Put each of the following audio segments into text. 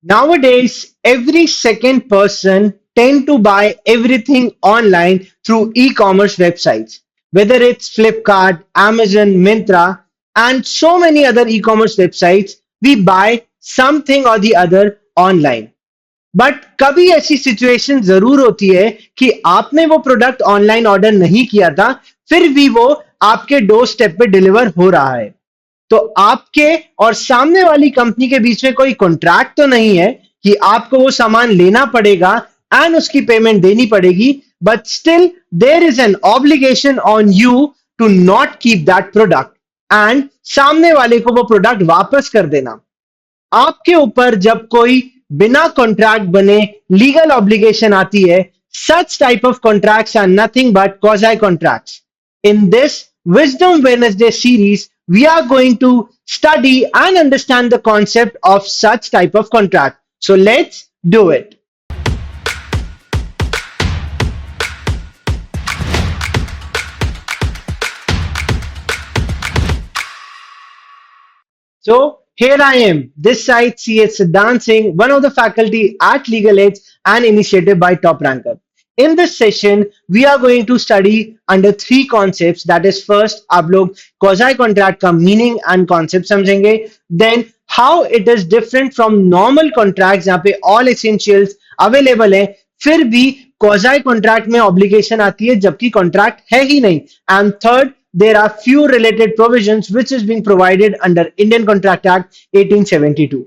Nowadays, every second person tend to buy everything online through e-commerce websites, whether it's Flipkart, Amazon, Myntra, and so many other e-commerce websites. We buy something or the other online. But कभी ऐसी situation जरूर होती है कि आपने वो product online order नहीं किया था, फिर भी वो आपके डोर स्टेप पे डिलीवर हो रहा है। तो आपके और सामने वाली कंपनी के बीच में कोई कॉन्ट्रैक्ट तो नहीं है कि आपको वो सामान लेना पड़ेगा एंड उसकी पेमेंट देनी पड़ेगी, but still there is an obligation on you to not keep that product and सामने वाले को वो प्रोडक्ट वापस कर देना। आपके ऊपर जब कोई बिना कॉन्ट्रैक्ट बने लीगल ऑब्लिगेशन आती है, such type of contracts are nothing but quasi contracts. In this Wisdom Wednesday series, we are going to study and understand the concept of such type of contract. So let's do it. So here I am, this side CS Siddhant Singh, one of the faculty at Legal Edge and initiated by Top Ranker. In this session, we are going to study under three concepts. That is, first, आप लोग quasi contract का meaning and concept समझेंगे. Then, how it is different from normal contracts जहाँ पे all essentials available है, फिर भी quasi contract में obligation आती है जबकि contract है ही नहीं. And third, there are few related provisions which is being provided under Indian Contract Act 1872.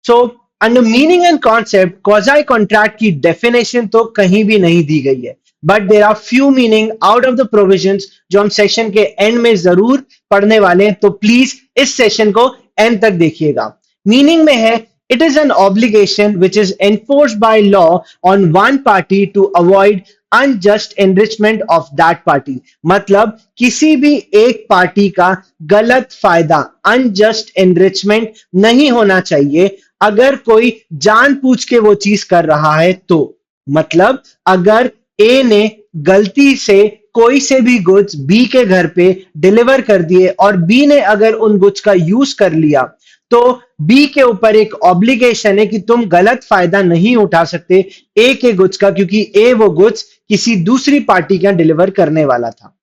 So under meaning and concept, quasi contract की definition तो कहीं भी नहीं दी गई है, but there are few meaning out of the provisions जो हम session के एंड में जरूर पढ़ने वाले हैं, तो प्लीज इस सेशन को एंड तक देखिएगा। मीनिंग में है, it is an obligation which is enforced by law on one party to avoid unjust enrichment of that party। मतलब किसी भी एक पार्टी का गलत फायदा unjust enrichment नहीं होना चाहिए अगर कोई जानबूझ के वो चीज कर रहा है तो। मतलब अगर ए ने गलती से कोई से भी गुड्स बी के घर पे डिलीवर कर दिए और बी ने अगर उन गुड्स का यूज कर लिया, तो बी के ऊपर एक ऑब्लिगेशन है कि तुम गलत फायदा नहीं उठा सकते ए के गुड्स का, क्योंकि ए वो गुड्स किसी दूसरी पार्टी का डिलीवर करने वाला था।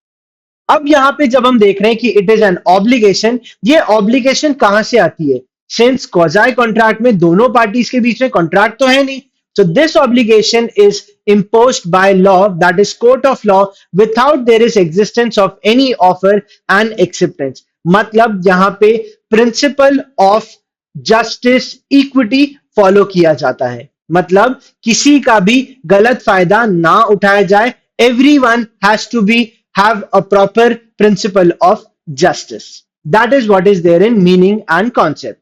अब यहां पे जब हम देख रहे हैं कि इट इज एन ऑब्लिगेशन, ये ऑब्लिगेशन कहां से आती है? सिंस क्वाजाई कॉन्ट्रैक्ट में दोनों पार्टीज के बीच में कॉन्ट्रैक्ट तो है नहीं, so this obligation is imposed by law, that is court of law, without there is existence of any offer and acceptance। मतलब यहां पे principle of justice equity follow किया जाता है। मतलब किसी का भी गलत फायदा ना उठाया जाए, everyone has to be have a proper principle of justice। That is what is there in meaning and concept।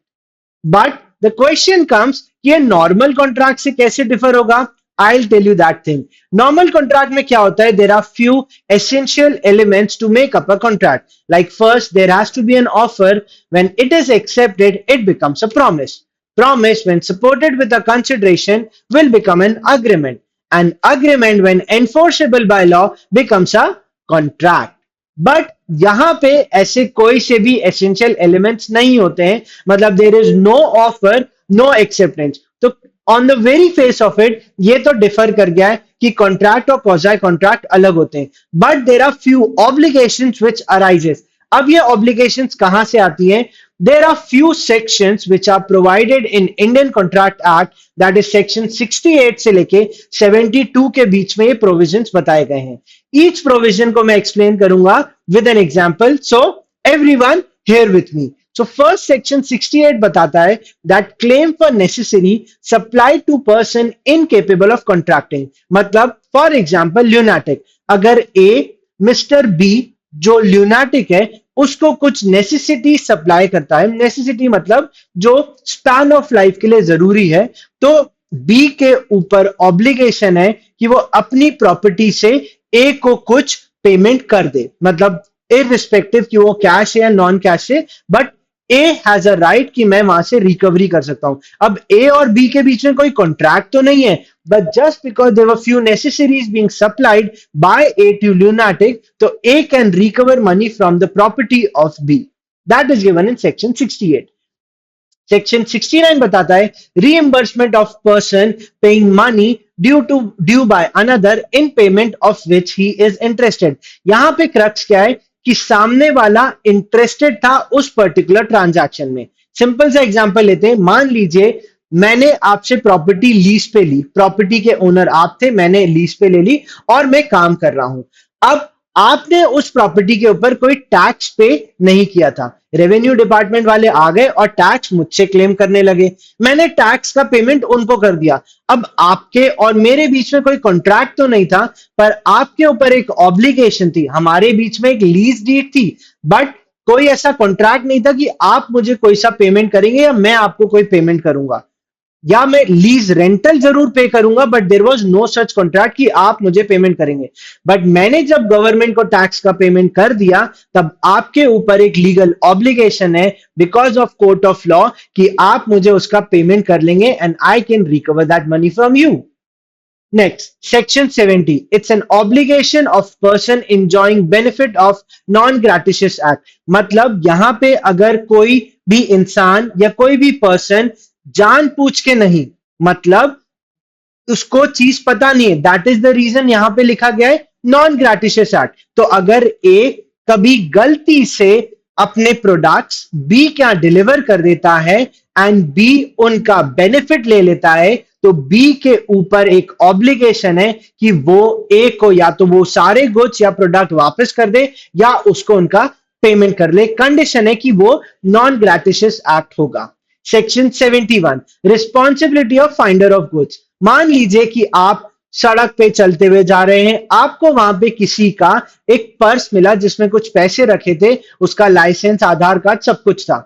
But the question comes, ये नॉर्मल कॉन्ट्रैक्ट से कैसे डिफर होगा? I will tell you that thing. Normal contract में क्या होता है? There are few essential elements to make up a contract. Like first, there has to be an offer, when it is accepted it becomes a promise. Promise when supported with a consideration will become an agreement. An agreement when enforceable by law becomes a contract। But यहां पे ऐसे कोई से भी essential elements नहीं होते हैं। मतलब there is no offer, no acceptance. तो on the very face of it ये तो डिफर कर गया है कि कॉन्ट्रैक्ट और क्वाज़ी कॉन्ट्रैक्ट अलग होते हैं, but there are few obligations which arises. अब ये ऑब्लिगेशंस कहां से आती हैं? There are few sections which are provided in Indian Contract Act, that is section 68 से लेके 72 के बीच में ये provisions बताए गए हैं। Each provision को मैं explain करूंगा with an example, so everyone here with me। So first section 68 बताता है that claim for necessary supplied to person incapable of contracting। मतलब for example lunatic, अगर A मिस्टर बी जो ल्यूनाटिक है उसको कुछ नेसेसिटी सप्लाई करता है, नेसेसिटी मतलब जो स्पैन ऑफ लाइफ के लिए जरूरी है, तो बी के ऊपर ऑब्लिगेशन है कि वो अपनी प्रॉपर्टी से ए को कुछ पेमेंट कर दे। मतलब इररिस्पेक्टिव कि वो कैश है या नॉन कैश है, but A has a right कि मैं वहां से रिकवरी कर सकता हूं। अब ए और बी के बीच में कोई कॉन्ट्रैक्ट तो नहीं है, but just because there were few necessaries being supplied by A to lunatic, so A can recover money from the property of B। That is given in section 68। Section 69 बताता है reimbursement of person paying money due by another in payment of which he is interested. यहां पे crux क्या है कि सामने वाला interested था उस पर्टिकुलर ट्रांजैक्शन में। सिंपल सा एग्जांपल लेते हैं, मान लीजिए मैंने आपसे प्रॉपर्टी लीज पे ली, प्रॉपर्टी के ओनर आप थे, मैंने लीज पे ले ली और मैं काम कर रहा हूं। अब आपने उस प्रॉपर्टी के ऊपर कोई टैक्स पे नहीं किया था, रेवेन्यू डिपार्टमेंट वाले आ गए और टैक्स मुझसे क्लेम करने लगे, मैंने टैक्स का पेमेंट उनको कर दिया। अब आपके और मेरे बीच में कोई कॉन्ट्रैक्ट तो नहीं था, पर आपके ऊपर एक ऑब्लिगेशन थी, हमारे बीच में एक लीज डीड थी, बट कोई ऐसा कॉन्ट्रैक्ट नहीं था कि आप मुझे कोई सा पेमेंट करेंगे या मैं आपको कोई पेमेंट करूंगा, या मैं लीज रेंटल जरूर पे करूंगा, but there was no such contract कि आप मुझे पेमेंट करेंगे। बट मैंने जब गवर्नमेंट को टैक्स का पेमेंट कर दिया, तब आपके ऊपर एक लीगल ऑब्लिगेशन है because of court of law कि आप मुझे उसका पेमेंट कर लेंगे and I can recover that money from you. Next, Section 70. It's an obligation of person enjoying benefit of non-gratuitous act. मतलब यहां पे अगर कोई भी इंसान या कोई भी पर्सन जान पूछ के नहीं, मतलब उसको चीज पता नहीं है, दैट इज द रीजन यहां पे लिखा गया है नॉन ग्रेटिशियस एक्ट। तो अगर ए कभी गलती से अपने प्रोडक्ट्स बी क्या डिलीवर कर देता है एंड बी उनका बेनिफिट ले लेता है, तो बी के ऊपर एक ऑब्लिगेशन है कि वो ए को या तो वो सारे गुड्स या प्रोडक्ट वापस कर दे या उसको उनका पेमेंट कर ले। कंडीशन है कि वो नॉन ग्रेटिशियस एक्ट होगा। Section 71, responsibility of finder of goods. मान लीजिए कि आप सड़क पे चलते हुए जा रहे हैं, आपको वहां पे किसी का एक पर्स मिला जिसमें कुछ पैसे रखे थे, उसका लाइसेंस, आधार कार्ड, सब कुछ था।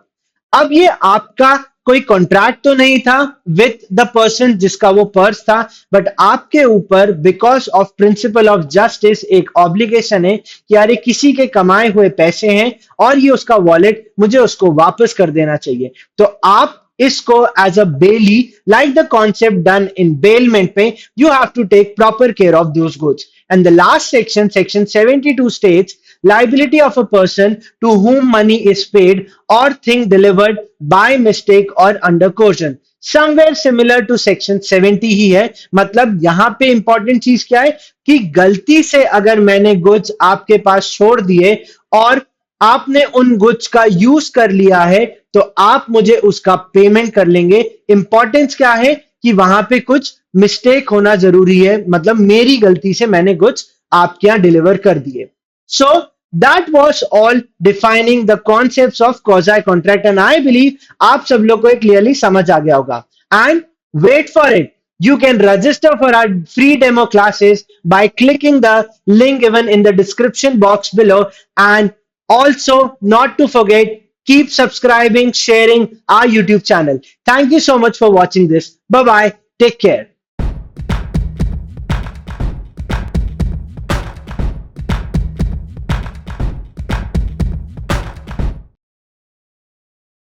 अब ये आपका कोई कॉन्ट्रैक्ट तो नहीं था विथ द पर्सन जिसका वो पर्स था, बट आपके ऊपर because of principle of justice एक ऑब्लिगेशन है कि यार किसी के कमाए हुए पैसे हैं और ये उसका वॉलेट, मुझे उसको वापस कर देना चाहिए। तो आप इसको as a bailee, like the concept done in bailment पे, you have to take proper care of those goods. And the last section, section 72 states liability of a person to whom money is paid or thing delivered by mistake or under coercion. Somewhere similar to section 70 ही है। मतलब यहां पे important चीज क्या है कि गलती से अगर मैंने गुड्स आपके पास छोड़ दिए और आपने उन गुड्स का यूज कर लिया है, तो आप मुझे उसका पेमेंट कर लेंगे। इंपॉर्टेंस क्या है कि वहां पे कुछ मिस्टेक होना जरूरी है, मतलब मेरी गलती से मैंने गुड्स आपके यहां डिलीवर कर दिए। So that was all defining the concepts of quasi contract and I believe आप सब लोग को clearly समझ आ गया होगा। And wait for it, you can register for our free demo classes by clicking the link given in the description box below, and also not to forget, keep subscribing, sharing our YouTube channel. Thank you so much for watching this. Bye bye, take care.